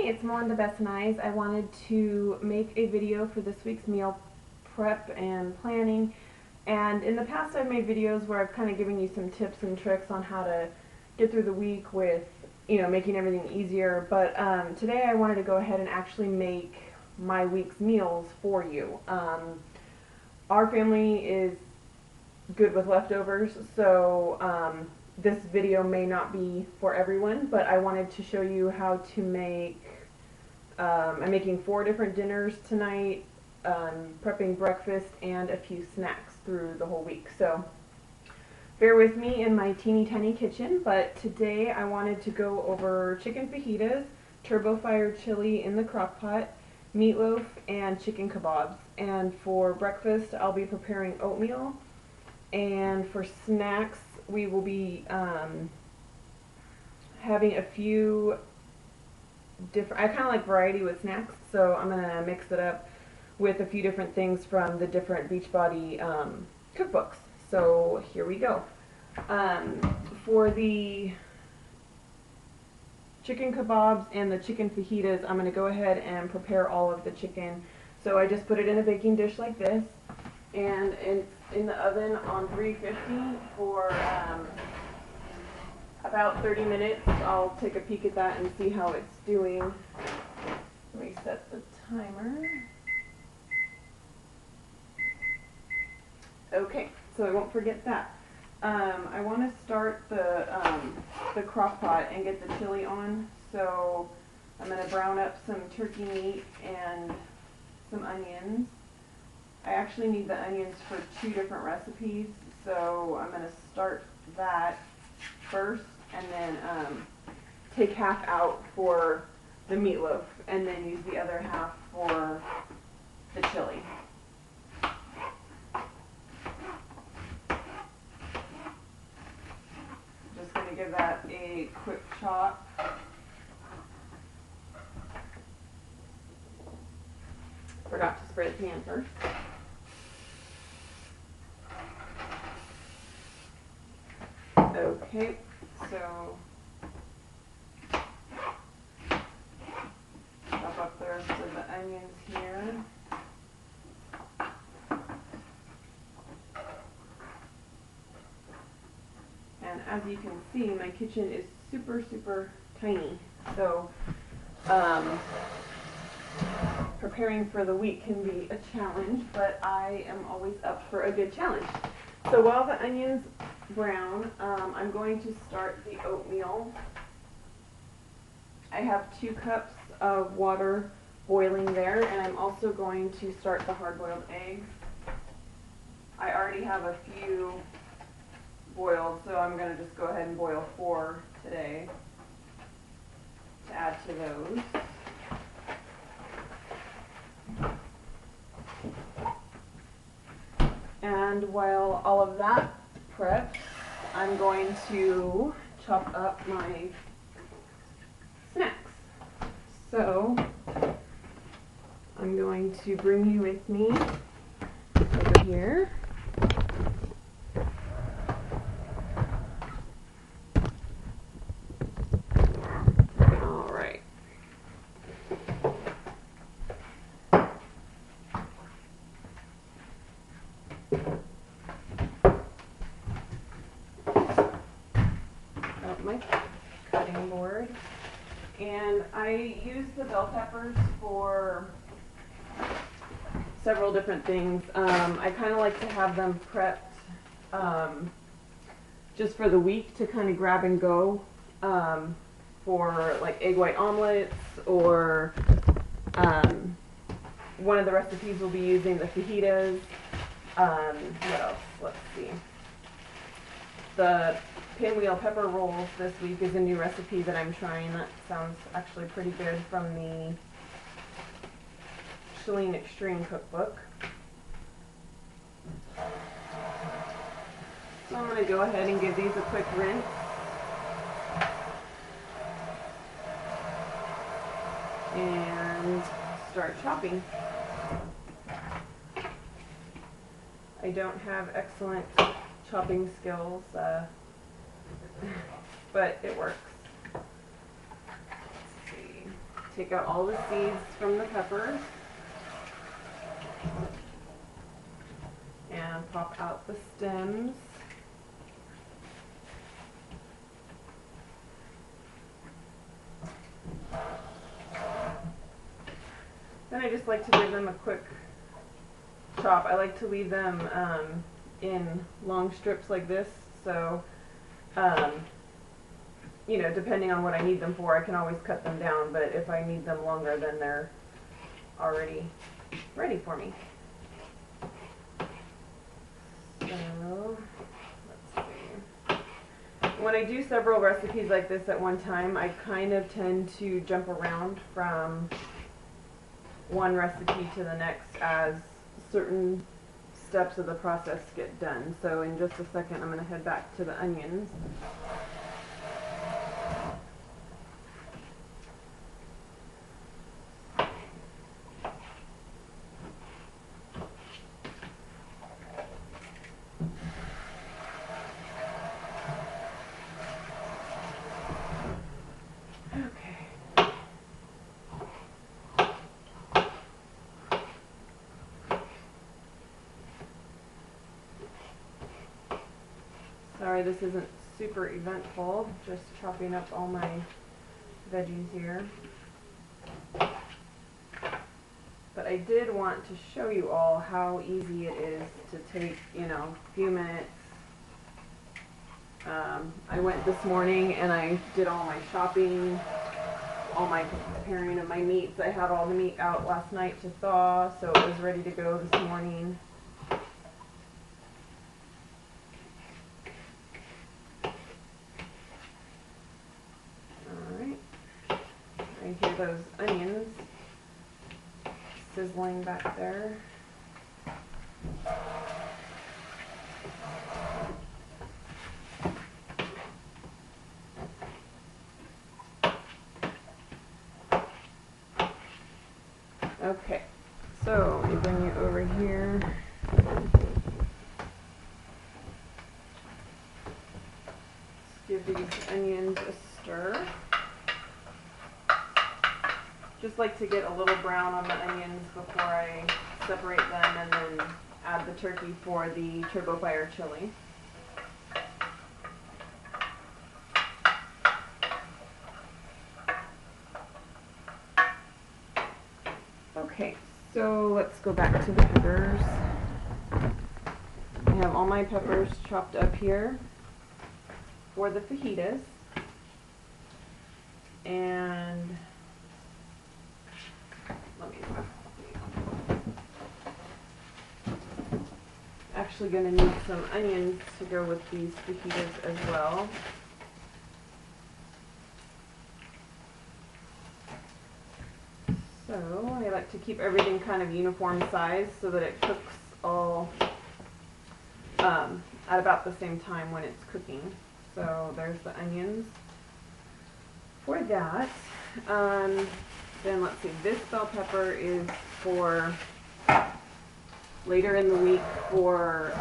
Hey, it's Melinda Bessanies. I wanted to make a video for this week's meal prep and planning. And in the past I've made videos where I've kind of given you some tips and tricks on how to get through the week with, making everything easier. But today I wanted to go ahead and actually make my week's meals for you. Our family is good with leftovers, so this video may not be for everyone, but I wanted to show you how to make, I'm making 4 different dinners tonight, prepping breakfast and a few snacks through the whole week. So bear with me in my teeny tiny kitchen, but today I wanted to go over chicken fajitas, turbo fired chili in the crock pot, meatloaf, and chicken kebabs. And for breakfast I'll be preparing oatmeal, and for snacks we will be having a few different, I kind of like variety with snacks, so I'm going to mix it up with a few different things from the different Beachbody cookbooks. So here we go. For the chicken kebabs and the chicken fajitas, I'm going to go ahead and prepare all of the chicken. So I just put it in a baking dish like this, and it's in the oven on 350 for about 30 minutes. I'll take a peek at that and see how it's doing. Reset the timer. Okay, so I won't forget that. I want to start the crock pot and get the chili on, so I'm going to brown up some turkey meat and some onions. I actually need the onions for 2 different recipes, so I'm going to start that first and then take half out for the meatloaf and then use the other half for the chili. Just going to give that a quick chop. Forgot to spray the pan first. Okay, so chop up the rest of the onions here. And as you can see, my kitchen is super, super tiny. So preparing for the week can be a challenge, but I am always up for a good challenge. So while the onions brown, I'm going to start the oatmeal. I have 2 cups of water boiling there, and I'm also going to start the hard-boiled eggs. I already have a few boiled, so I'm going to just go ahead and boil 4 today to add to those. And while all of that preps, I'm going to chop up my snacks. So I'm going to bring you with me over here. All right. My cutting board, and I use the bell peppers for several different things. I kind of like to have them prepped just for the week to kind of grab and go for like egg white omelets, or one of the recipes will be using the fajitas. What else? Let's see. The pinwheel pepper rolls this week is a new recipe that I'm trying. That sounds actually pretty good, from the Chalene Extreme cookbook. So I'm going to go ahead and give these a quick rinse. And start chopping. I don't have excellent chopping skills, but it works. Let's see. take out all the seeds from the peppers and pop out the stems. Then I just like to give them a quick chop. I like to leave them in long strips like this, so you know, depending on what I need them for, I can always cut them down, but if I need them longer, then they're already ready for me. So, let's see. When I do several recipes like this at one time, I kind of tend to jump around from one recipe to the next as certain steps of the process get done. So in just a second, I'm going to head back to the onions. Sorry, this isn't super eventful, just chopping up all my veggies here. But I did want to show you all how easy it is to take, you know, a few minutes. I went this morning and I did all my shopping, all my preparing of my meats. I had all the meat out last night to thaw, so it was ready to go this morning. I hear those onions sizzling back there. Okay, so let me bring you over here. Let's give these onions a stir. Just like to get a little brown on the onions before I separate them and then add the turkey for the Turbo Fire chili. Okay, so let's go back to the peppers. I have all my peppers chopped up here for the fajitas. And actually going to need some onions to go with these fajitas as well. So I like to keep everything kind of uniform size so that it cooks all at about the same time when it's cooking. So there's the onions for that. Then let's see, this bell pepper is for later in the week for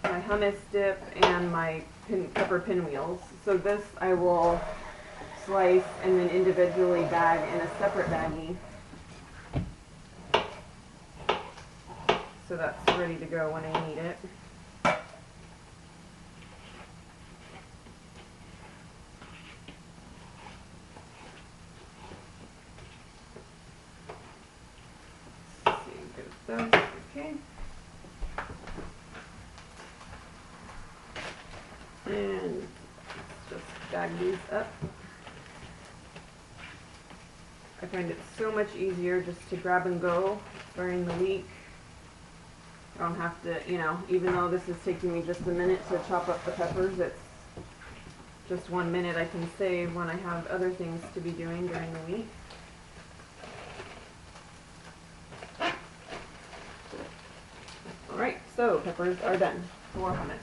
my hummus dip and my pepper pinwheels. So this I will slice and then individually bag in a separate baggie. So that's ready to go when I need it. Okay. And just bag these up. I find it so much easier just to grab and go during the week. I don't have to, you know, even though this is taking me just a minute to chop up the peppers, it's just 1 minute I can save when I have other things to be doing during the week. Alright, so peppers are done for hummus.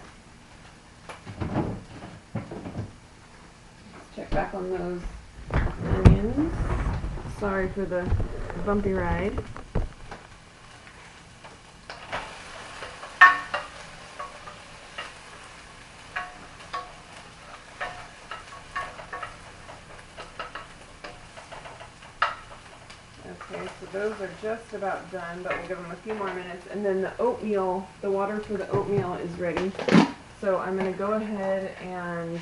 Let's check back on those onions. Sorry for the bumpy ride. Okay, so those are just about done, but we'll give them a few more minutes. And then the oatmeal, the water for the oatmeal is ready. So I'm going to go ahead and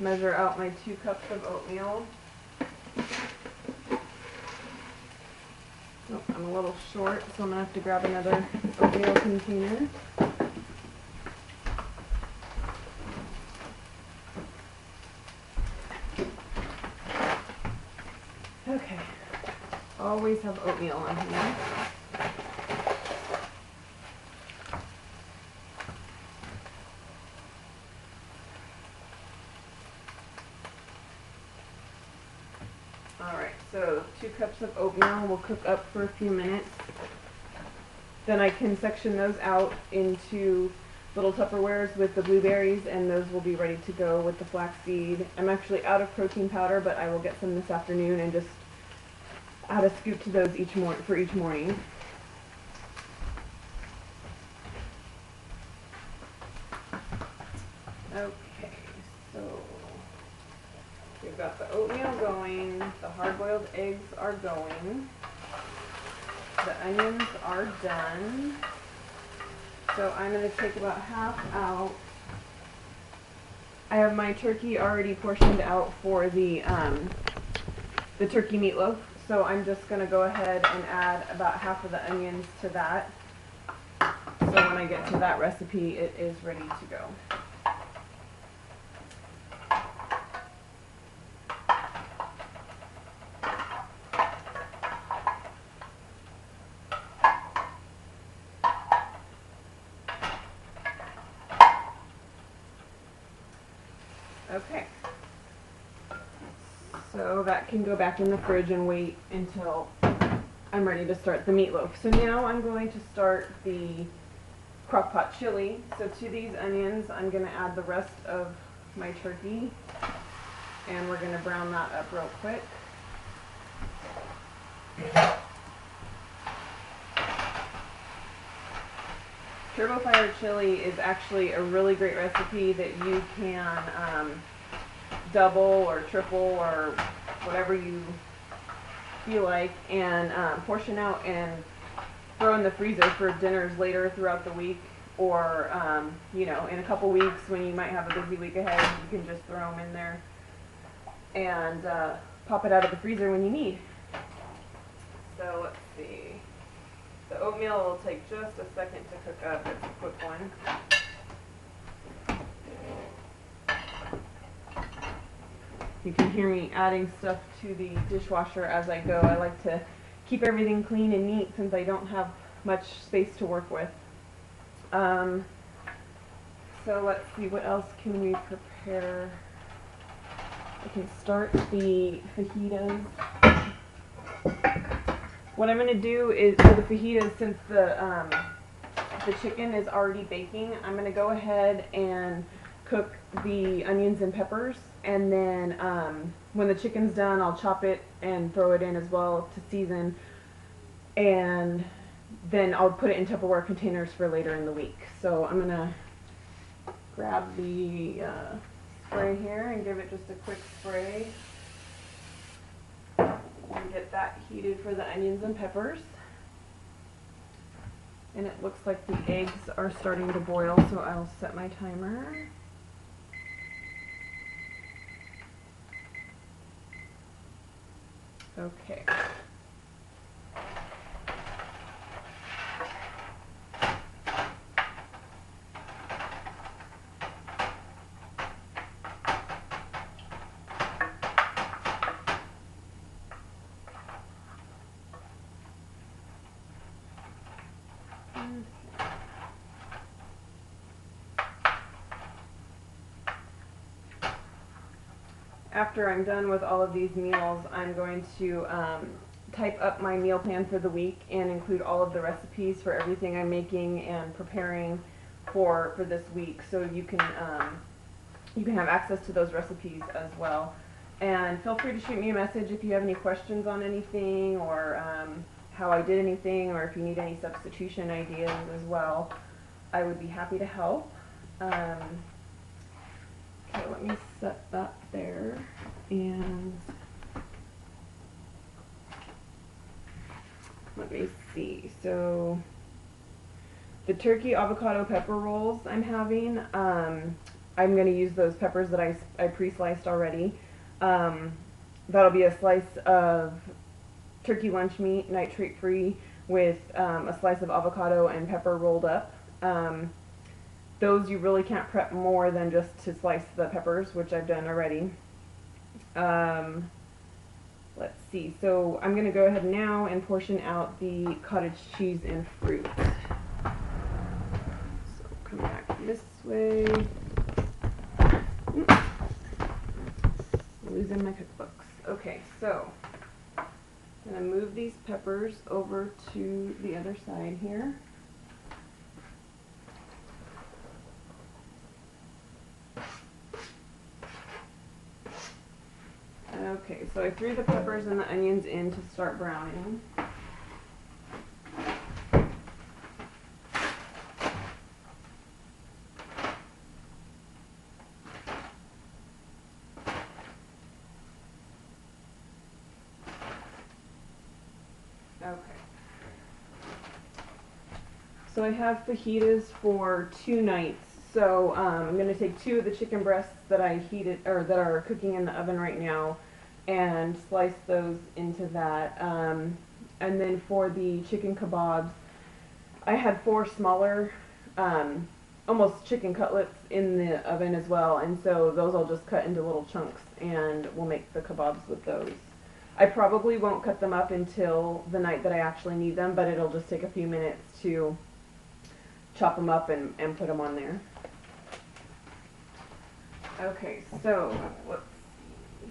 measure out my 2 cups of oatmeal. Oh, I'm a little short, so I'm going to have to grab another oatmeal container. Okay, always have oatmeal on here. Alright, so 2 cups of oatmeal will cook up for a few minutes. Then I can section those out into little Tupperwares with the blueberries, and those will be ready to go with the flaxseed. I'm actually out of protein powder, but I will get some this afternoon and just add a scoop to those for each morning. Okay, so we've got the oatmeal going, the hard-boiled eggs are going, the onions are done. So I'm going to take about half out. I have my turkey already portioned out for the turkey meatloaf. So I'm just going to go ahead and add about half of the onions to that. So when I get to that recipe, it is ready to go. Okay, so that can go back in the fridge and wait until I'm ready to start the meatloaf. So now I'm going to start the crock pot chili. So to these onions, I'm going to add the rest of my turkey, and we're going to brown that up real quick. Turbo Fire chili is actually a really great recipe that you can double or triple or whatever you feel like, and portion out and throw in the freezer for dinners later throughout the week, or you know, in a couple weeks when you might have a busy week ahead, you can just throw them in there and pop it out of the freezer when you need. So let's see. The oatmeal will take just a second to cook up. It's a quick one. You can hear me adding stuff to the dishwasher as I go. I like to keep everything clean and neat since I don't have much space to work with. So let's see, what else can we prepare? I can start the fajitas. What I'm going to do is, for the fajitas, since the chicken is already baking, I'm going to go ahead and cook the onions and peppers, and then when the chicken's done, I'll chop it and throw it in as well to season, and then I'll put it in Tupperware containers for later in the week. So I'm going to grab the spray here and give it just a quick spray. And get that heated for the onions and peppers. And it looks like the eggs are starting to boil, so I'll set my timer. Okay. After I'm done with all of these meals, I'm going to type up my meal plan for the week and include all of the recipes for everything I'm making and preparing for this week, so you can have access to those recipes as well. And feel free to shoot me a message if you have any questions on anything, or how I did anything, or if you need any substitution ideas as well. I would be happy to help. Okay, let me set that there, and let me see. So the turkey avocado pepper rolls I'm having, I'm going to use those peppers that I pre-sliced already. That'll be a slice of turkey lunch meat, nitrate free, with a slice of avocado and pepper rolled up. Those you really can't prep more than just to slice the peppers, which I've done already. Let's see, so I'm going to go ahead now and portion out the cottage cheese and fruit. So come back this way. Losing my cookbooks. Okay, so I'm going to move these peppers over to the other side here. Okay, so I threw the peppers and the onions in to start browning. Okay. So I have fajitas for 2 nights. So I'm going to take 2 of the chicken breasts that I heated, or that are cooking in the oven right now, and slice those into that. And then for the chicken kebabs, I had 4 smaller, almost chicken cutlets in the oven as well, and so those I'll just cut into little chunks, and we'll make the kebabs with those. I probably won't cut them up until the night that I actually need them, but it'll just take a few minutes to chop them up and put them on there. Okay, so let's see.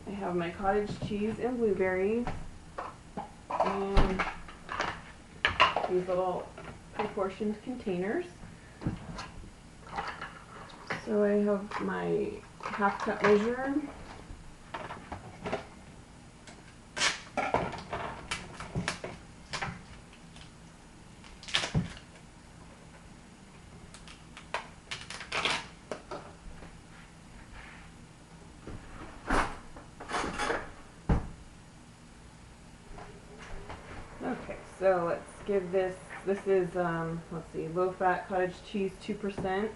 I have my cottage cheese and blueberries, and these little pre-portioned containers. So I have my half-cup measure. Okay, so let's give this is, let's see, low-fat cottage cheese 2%.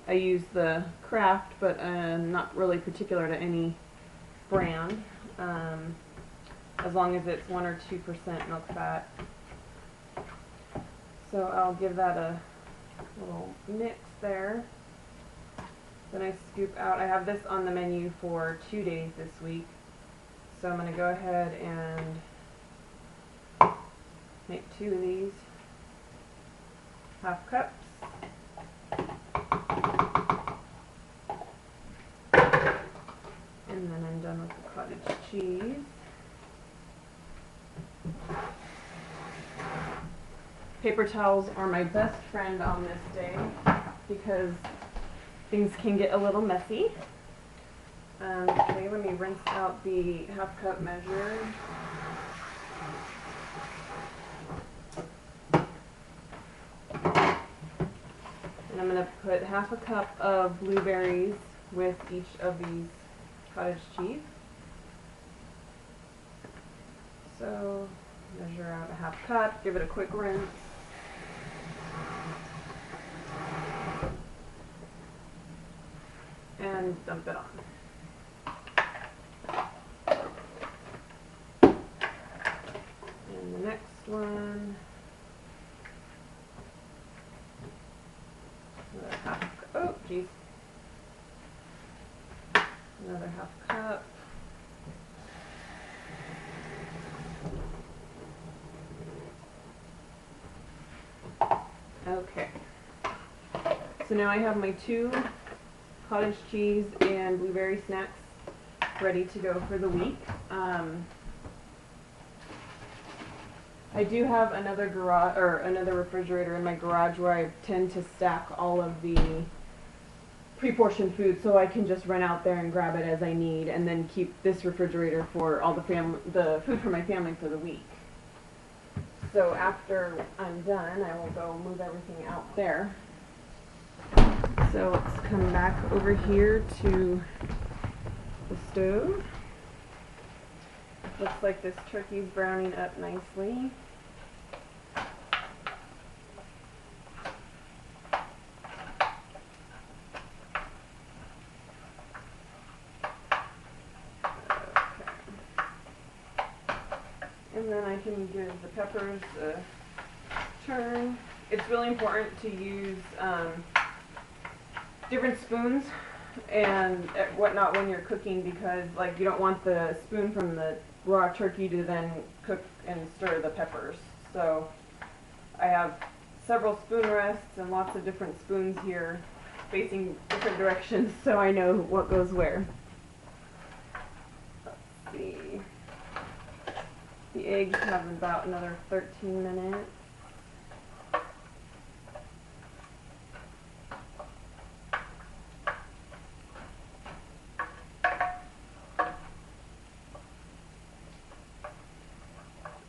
I use the Kraft, but not really particular to any brand, as long as it's 1 or 2% milk fat. So I'll give that a little mix there. Then I scoop out, I have this on the menu for 2 days this week, so I'm going to go ahead and make 2 of these half cups. And then I'm done with the cottage cheese. Paper towels are my best friend on this day because things can get a little messy. Okay, let me rinse out the half cup measure. And I'm going to put half a cup of blueberries with each of these cottage cheese. So measure out a half cup, give it a quick rinse. And dump it on. And the next one, another half, oh geez, another half cup. Okay, so now I have my 2 cottage cheese and blueberry snacks ready to go for the week. I do have another garage or another refrigerator in my garage where I tend to stack all of the pre-portioned food, so I can just run out there and grab it as I need, and then keep this refrigerator for all the food for my family for the week. So after I'm done, I will go move everything out there. So let's come back over here to the stove. Looks like this turkey's browning up nicely. And then I can give the peppers a turn. It's really important to use different spoons and whatnot when you're cooking, because like you don't want the spoon from the raw turkey to then cook and stir the peppers. So I have several spoon rests and lots of different spoons here facing different directions so I know what goes where. Let's see. The eggs have about another 13 minutes.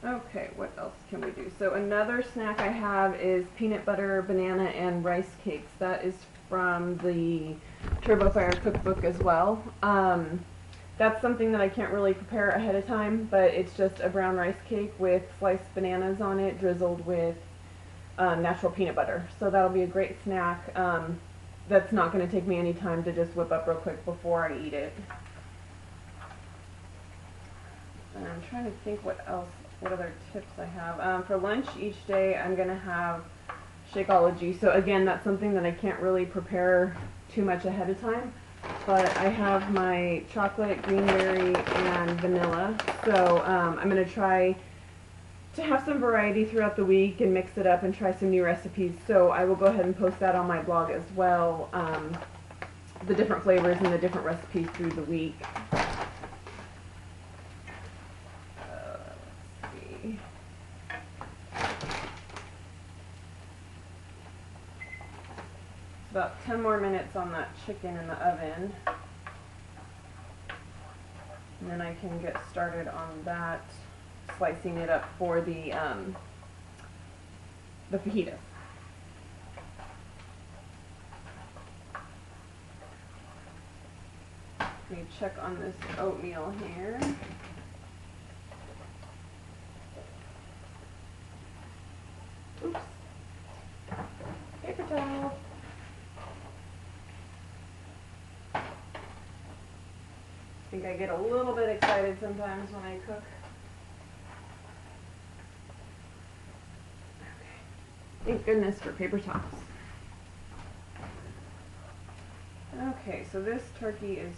Okay, what else can we do? So another snack I have is peanut butter, banana, and rice cakes. That is from the TurboFire cookbook as well. That's something that I can't really prepare ahead of time, but it's just a brown rice cake with sliced bananas on it, drizzled with natural peanut butter. So that'll be a great snack. That's not going to take me any time to just whip up real quick before I eat it. And I'm trying to think what other tips I have. For lunch each day I'm going to have Shakeology. So again, that's something that I can't really prepare too much ahead of time. But I have my chocolate, greenberry, and vanilla. So I'm going to try to have some variety throughout the week and mix it up and try some new recipes. So I will go ahead and post that on my blog as well, the different flavors and the different recipes through the week. Let's see. About 10 more minutes on that chicken in the oven, and then I can get started on that, slicing it up for the fajitas. Let me check on this oatmeal here. Oops. Paper towel. I think I get a little bit excited sometimes when I cook. Okay. Thank goodness for paper towels. Okay, so this turkey is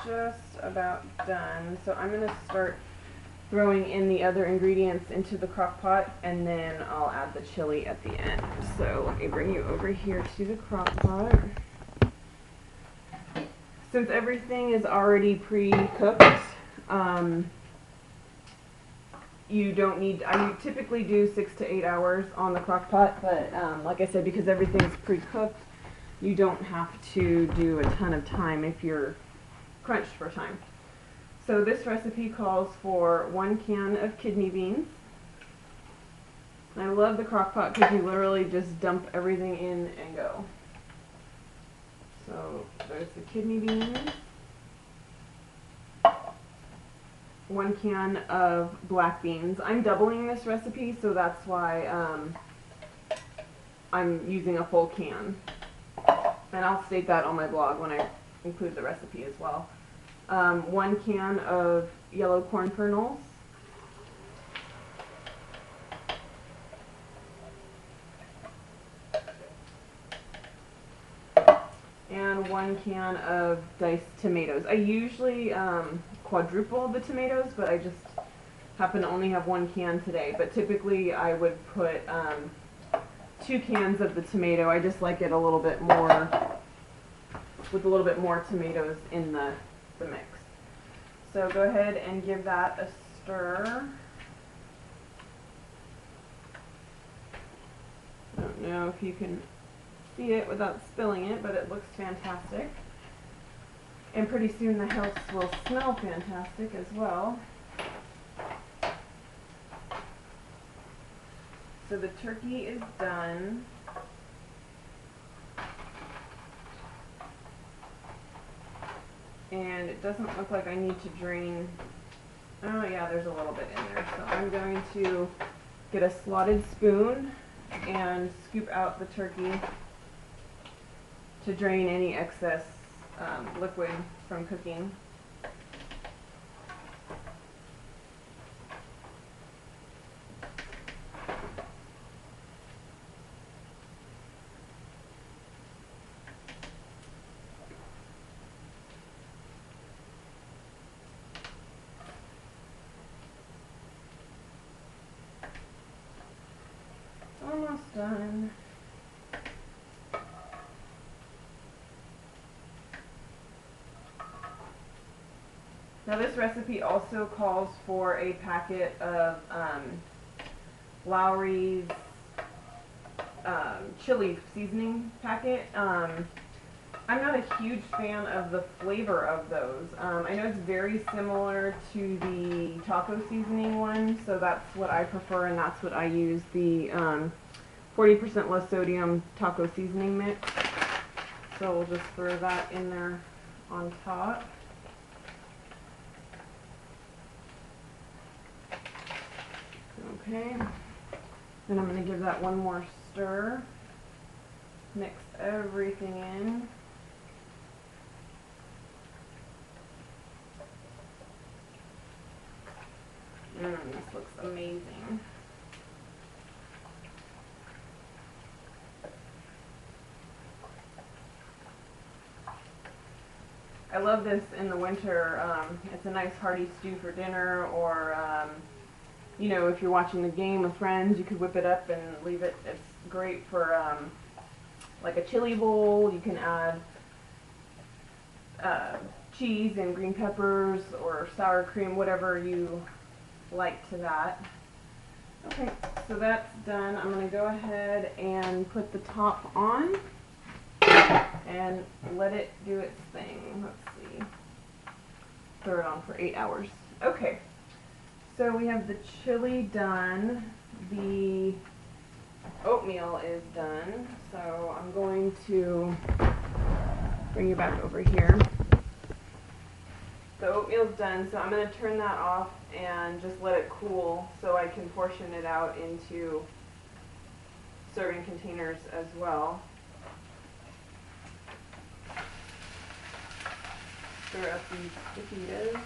just about done. So I'm going to start throwing in the other ingredients into the crock pot, and then I'll add the chili at the end. So let me bring you over here to the crock pot. Since everything is already pre-cooked, you don't need, I typically do 6 to 8 hours on the crock pot, but like I said, because everything's pre-cooked, you don't have to do a ton of time if you're crunched for time. So this recipe calls for 1 can of kidney beans. And I love the crock pot because you literally just dump everything in and go. So there's the kidney beans, 1 can of black beans. I'm doubling this recipe, so that's why I'm using a full can. And I'll state that on my blog when I include the recipe as well. 1 can of yellow corn kernels, and 1 can of diced tomatoes. I usually quadruple the tomatoes, but I just happen to only have 1 can today. But typically I would put 2 cans of the tomato. I just like it a little bit more, with a little bit more tomatoes in the mix. So go ahead and give that a stir. I don't know if you can see it without spilling it, but it looks fantastic. And pretty soon the house will smell fantastic as well. So the turkey is done. And it doesn't look like I need to drain Oh yeah, there's a little bit in there. So I'm going to get a slotted spoon and scoop out the turkey to drain any excess liquid from cooking. Almost done. Now this recipe also calls for a packet of Lawry's chili seasoning packet. I'm not a huge fan of the flavor of those. I know it's very similar to the taco seasoning one, so that's what I prefer and that's what I use, the 40% less sodium taco seasoning mix. So we'll just throw that in there on top. Okay, then I'm going to give that one more stir. Mix everything in. This looks amazing. I love this in the winter. It's a nice hearty stew for dinner, or you know, if you're watching the game with friends, you could whip it up and leave it. It's great for like a chili bowl. You can add cheese and green peppers or sour cream, whatever you like to that. Okay, so that's done. I'm going to go ahead and put the top on and let it do its thing. Let's see. Throw it on for 8 hours. Okay, so we have the chili done. The oatmeal is done. So I'm going to bring you back over here. The oatmeal's done, so I'm going to turn that off and just let it cool so I can portion it out into serving containers as well. Stir up these fajitas.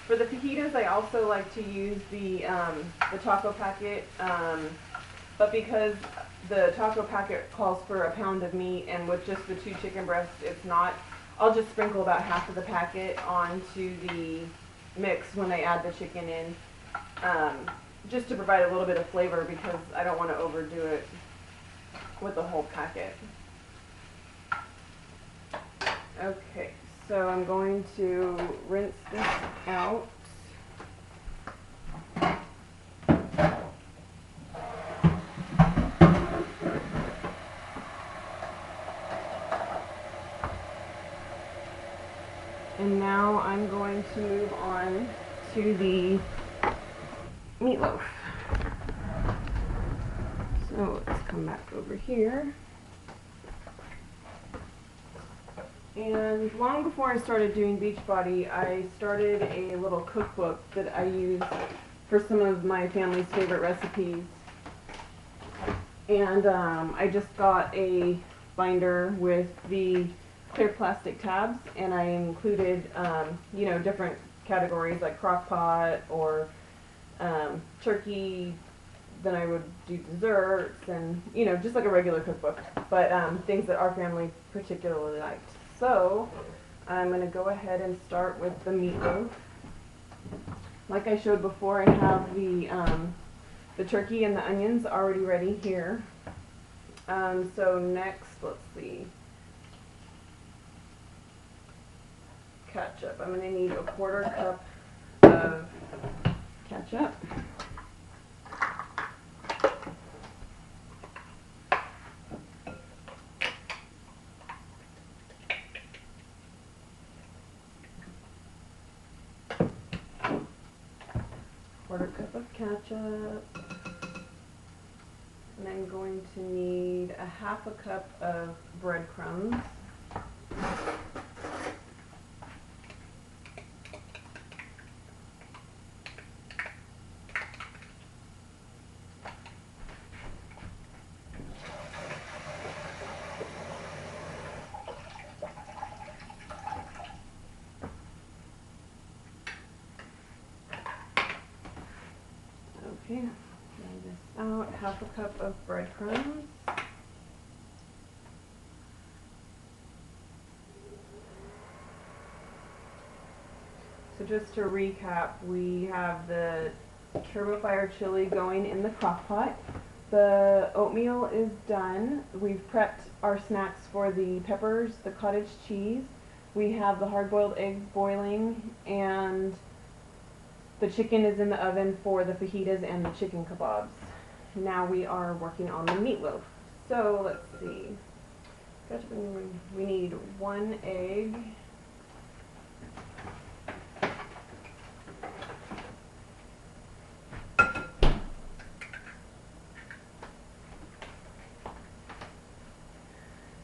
For the fajitas, I also like to use the taco packet, but because the taco packet calls for a pound of meat, and with just the 2 chicken breasts, it's not. I'll just sprinkle about half of the packet onto the mix when I add the chicken in, just to provide a little bit of flavor, because I don't want to overdo it with the whole packet. Okay, so I'm going to rinse this out. And now I'm going to move on to the meatloaf. So let's come back over here. And long before I started doing Beachbody, I started a little cookbook that I use for some of my family's favorite recipes. And I just got a binder with the clear plastic tabs, and I included you know, different categories like crock pot or turkey. Then I would do desserts and, you know, just like a regular cookbook, but things that our family particularly liked. So I'm going to go ahead and start with the meatloaf. Like I showed before, I have the turkey and the onions already ready here. So next, let's see. Ketchup. I'm going to need a 1/4 cup of ketchup. Quarter cup of ketchup. And I'm going to need a 1/2 cup of breadcrumbs. 1/2 cup of breadcrumbs. So just to recap, we have the Turbo Fire chili going in the crock pot. The oatmeal is done. We've prepped our snacks for the peppers, the cottage cheese. We have the hard-boiled eggs boiling, and the chicken is in the oven for the fajitas and the chicken kebabs. Now we are working on the meatloaf. So let's see. We need 1 egg.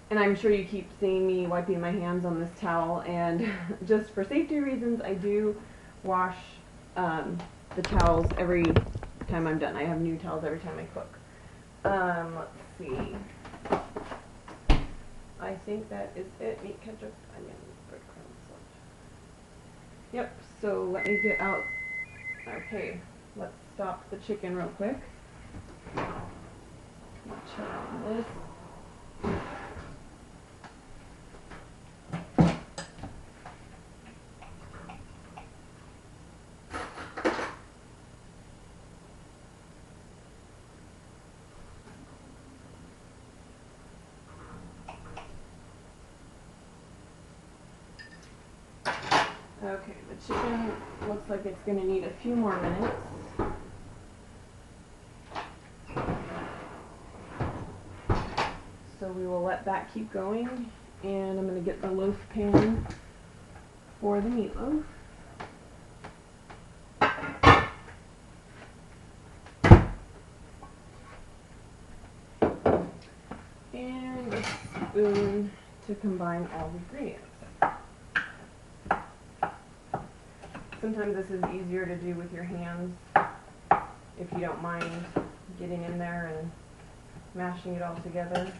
And I'm sure you keep seeing me wiping my hands on this towel, and just for safety reasons, I do wash the towels every time I'm done. I have new towels every time I cook. Let's see. I think that is it. Meat, ketchup, onion, breadcrumbs, salt. Yep, so let me get out. Okay, let's stop the chicken real quick. Turn on this. Okay, the chicken looks like it's going to need a few more minutes. So we will let that keep going, and I'm going to get the loaf pan for the meatloaf. And a spoon to combine all the ingredients. Sometimes this is easier to do with your hands if you don't mind getting in there and mashing it all together.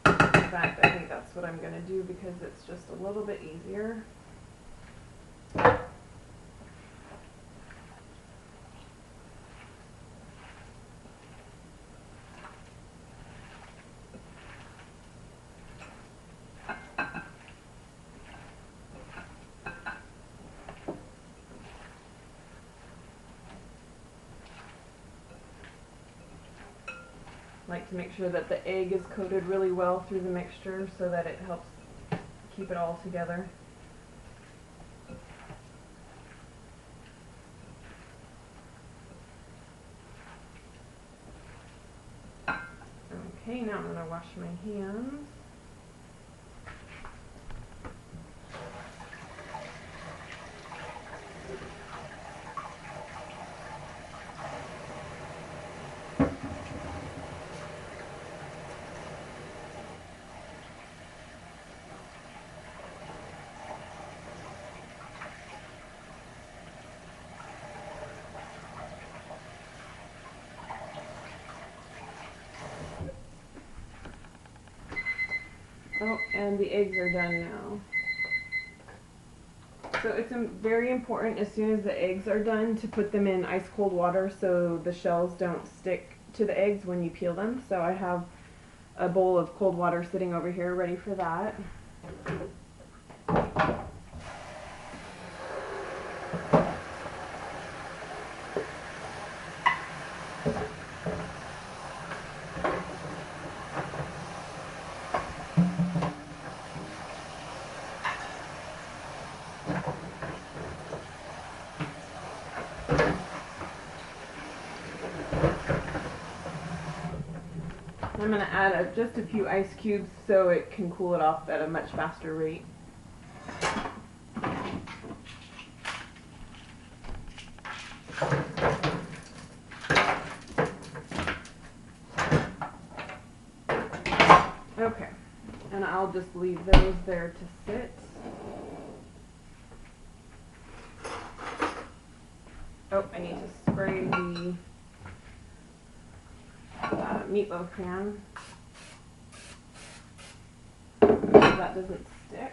In fact, I think that's what I'm going to do because it's just a little bit easier. Like to make sure that the egg is coated really well through the mixture so that it helps keep it all together. Okay, now I'm going to wash my hands. Oh, and the eggs are done now. So it's very important as soon as the eggs are done to put them in ice cold water so the shells don't stick to the eggs when you peel them. So I have a bowl of cold water sitting over here ready for that. I'm going to add just a few ice cubes so it can cool it off at a much faster rate. Okay, and I'll just leave those there to sit. Oh, I need to spray the meatloaf pan so that doesn't stick.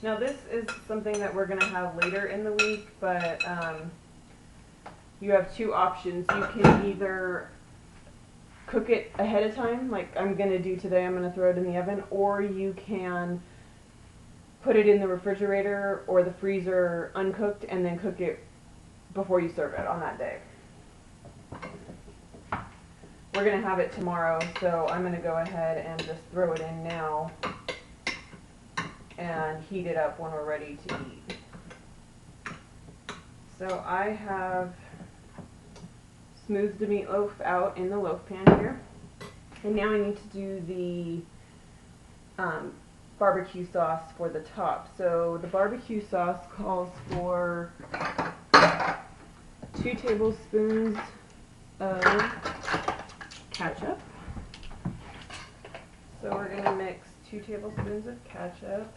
Now this is something that we're going to have later in the week, but you have two options. You can either cook it ahead of time, like I'm going to do today, I'm going to throw it in the oven, or you can put it in the refrigerator or the freezer uncooked and then cook it before you serve it on that day. We're going to have it tomorrow, so I'm going to go ahead and just throw it in now and heat it up when we're ready to eat. So I have smoothed the meatloaf out in the loaf pan here, and now I need to do the barbecue sauce for the top. So the barbecue sauce calls for 2 tablespoons of ketchup. So we're going to mix 2 tablespoons of ketchup.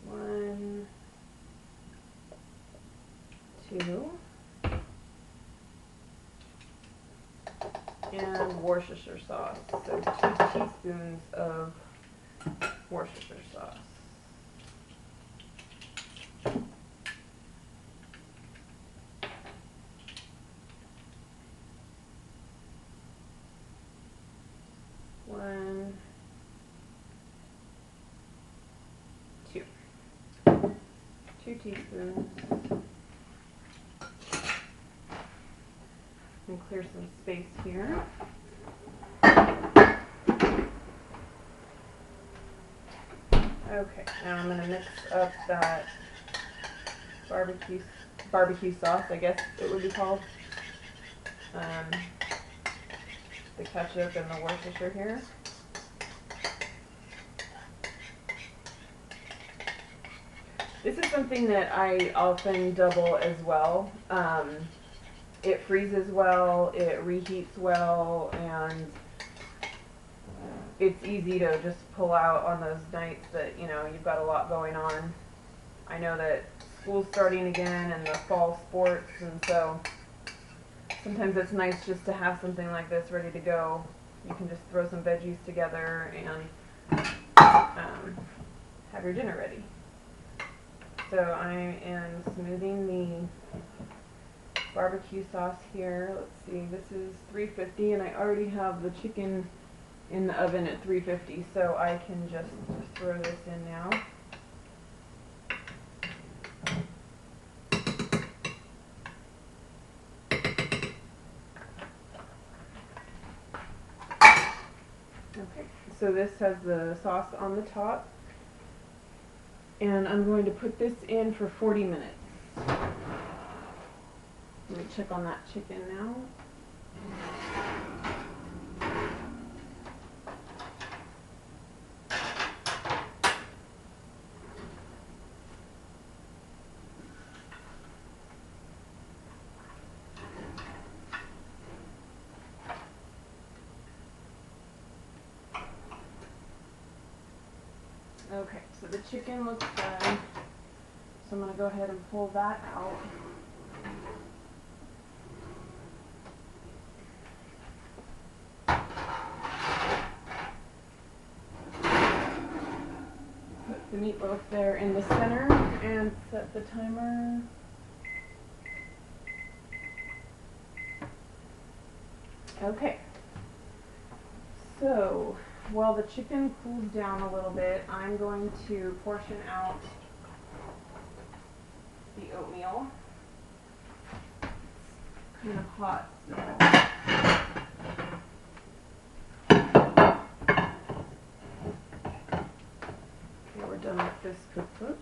One, 2, and Worcestershire sauce. So 2 teaspoons of Worcestershire sauce. One, 2. 2 teaspoons. And clear some space here. Okay, now I'm going to mix up that barbecue sauce, I guess it would be called. The ketchup and the Worcestershire here. This is something that I often double as well. It freezes well, it reheats well, and it's easy to just pull out on those nights that, you know, you've got a lot going on. I know that school's starting again and the fall sports, and so sometimes it's nice just to have something like this ready to go. You can just throw some veggies together and have your dinner ready. So I am smoothing the barbecue sauce here. Let's see, this is 350 and I already have the chicken in the oven at 350, so I can just throw this in now. Okay, so this has the sauce on the top, and I'm going to put this in for 40 minutes. Let me check on that chicken now. Okay, so the chicken looks done, so I'm going to go ahead and pull that out. Put the meatloaf there in the center and set the timer. Okay, so while the chicken cools down a little bit, I'm going to portion out the oatmeal. It's kind of hot, so okay, we're done with this cookbook.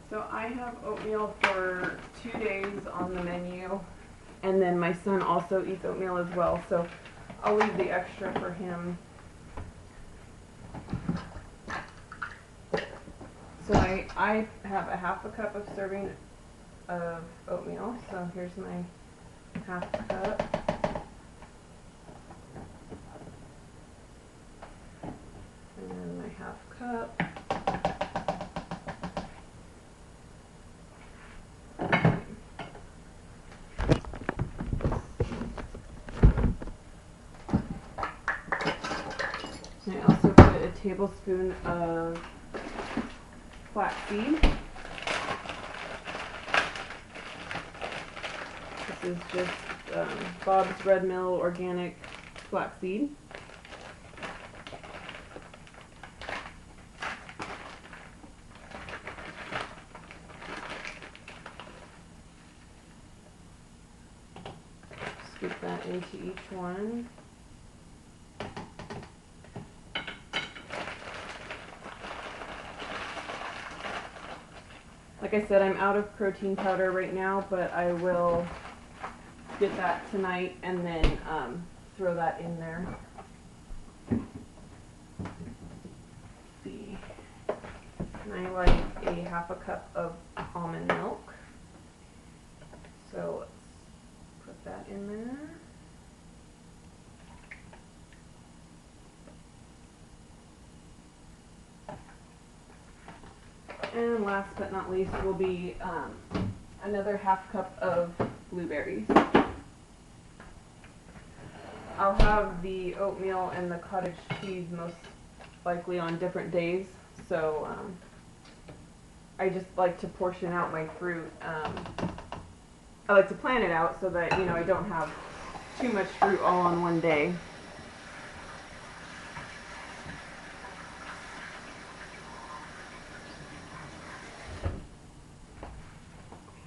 So I have oatmeal for 2 days on the menu, and then my son also eats oatmeal as well, so I'll leave the extra for him. So I have a half a cup of serving of oatmeal, so here's my half cup. And then my half cup. tablespoon of flaxseed. This is just Bob's Red Mill organic flaxseed. Scoop that into each one. Like I said, I'm out of protein powder right now, but I will get that tonight and then throw that in there. Let's see. And I like a half a cup of almond milk. So let's put that in there. And last but not least will be another half cup of blueberries. I'll have the oatmeal and the cottage cheese most likely on different days, so I just like to portion out my fruit. I like to plan it out so that, you know, I don't have too much fruit all on one day.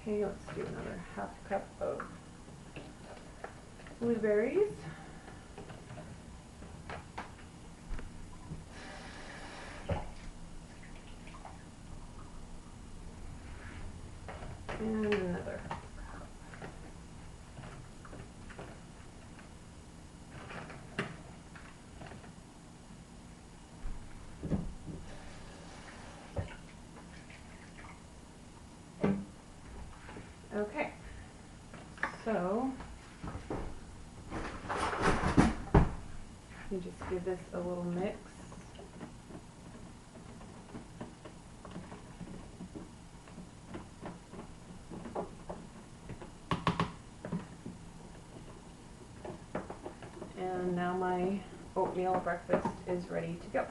Okay, let's do another half cup of blueberries. And another half cup. Okay, so you just give this a little mix. And now my oatmeal breakfast is ready to go.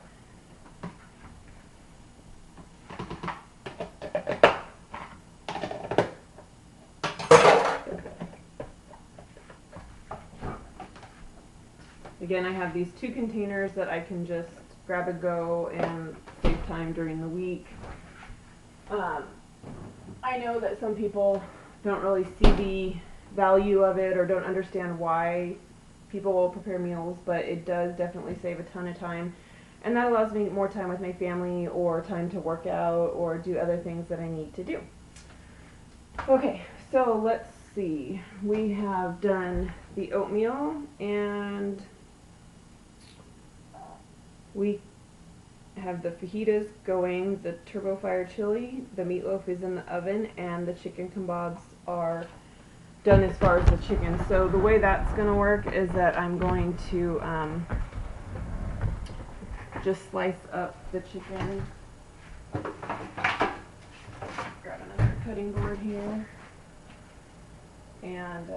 Again, I have these 2 containers that I can just grab and go and save time during the week. I know that some people don't really see the value of it or don't understand why people will prepare meals, but it does definitely save a ton of time. And that allows me more time with my family or time to work out or do other things that I need to do. Okay, so let's see. We have done the oatmeal and we have the fajitas going, the turbo fire chili, the meatloaf is in the oven, and the chicken kebabs are done as far as the chicken. So the way that's going to work is that I'm going to just slice up the chicken. Grab another cutting board here. And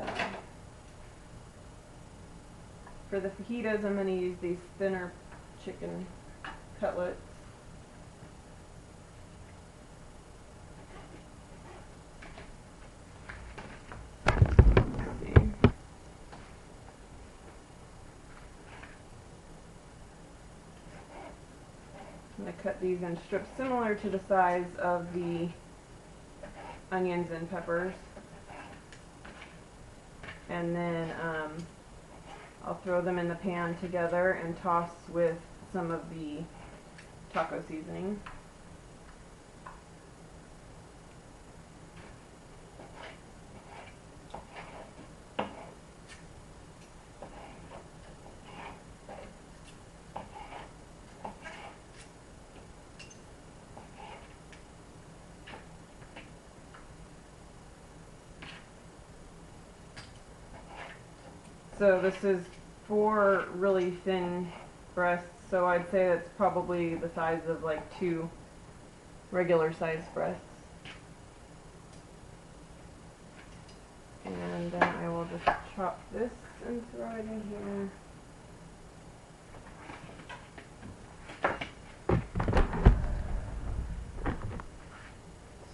for the fajitas, I'm going to use these thinner chicken cutlets. Let's see. I'm going to cut these in strips similar to the size of the onions and peppers. And then I'll throw them in the pan together and toss with some of the taco seasoning. So this is 4 really thin breasts, so I'd say that's probably the size of like 2 regular sized breasts. And then I will just chop this and throw it in here.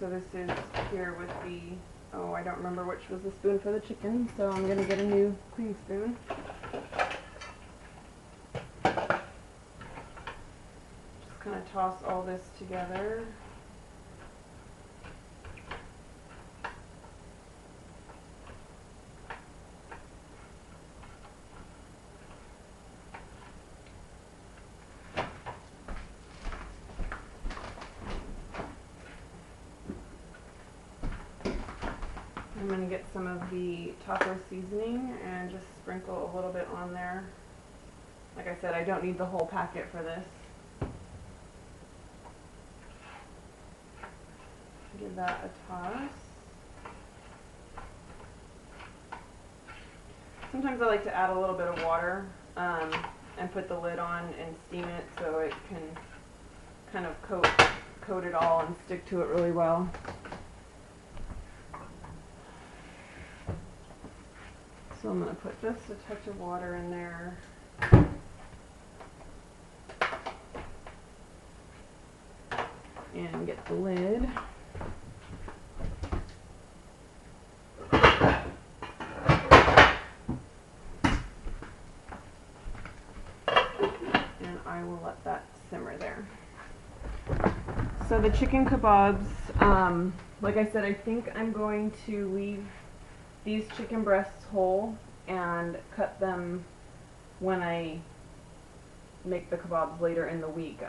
So this is here with the, oh, I don't remember which was the spoon for the chicken, so I'm going to get a new clean spoon. Just kind of toss all this together. I'm going to get some of the taco seasoning and just sprinkle a little bit on there. Like I said, I don't need the whole packet for this. Give that a toss. Sometimes I like to add a little bit of water and put the lid on and steam it so it can kind of coat it all and stick to it really well. So I'm going to put just a touch of water in there. And get the lid. And I will let that simmer there. So the chicken kebabs, like I said, I think I'm going to leave these chicken breasts whole and cut them when I make the kebabs later in the week.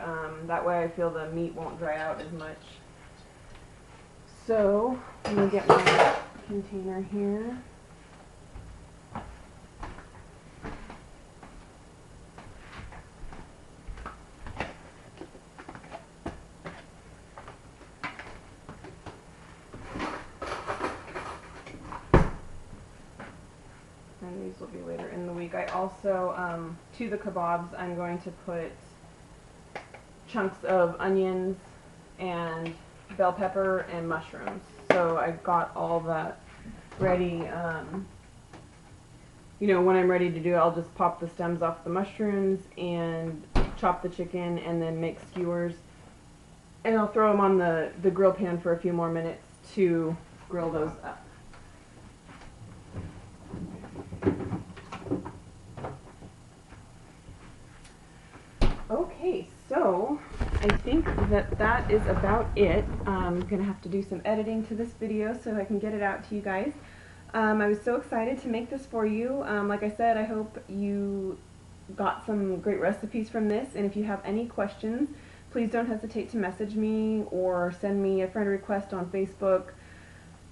That way I feel the meat won't dry out as much. So I'm going to get my container here. And these will be later in the week. I also, to the kebabs, I'm going to put chunks of onions and bell pepper and mushrooms. So I've got all that ready. You know, when I'm ready to do it, I'll just pop the stems off the mushrooms and chop the chicken and then make skewers. And I'll throw them on the grill pan for a few more minutes to grill those up. Okay, so I think that is about it. I'm going to have to do some editing to this video so I can get it out to you guys. I was so excited to make this for you. Like I said, I hope you got some great recipes from this, and if you have any questions, please don't hesitate to message me or send me a friend request on Facebook.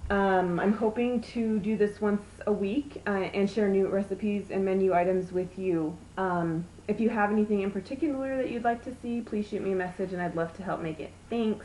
I'm hoping to do this once a week and share new recipes and menu items with you. If you have anything in particular that you'd like to see, please shoot me a message and I'd love to help make it. Thanks!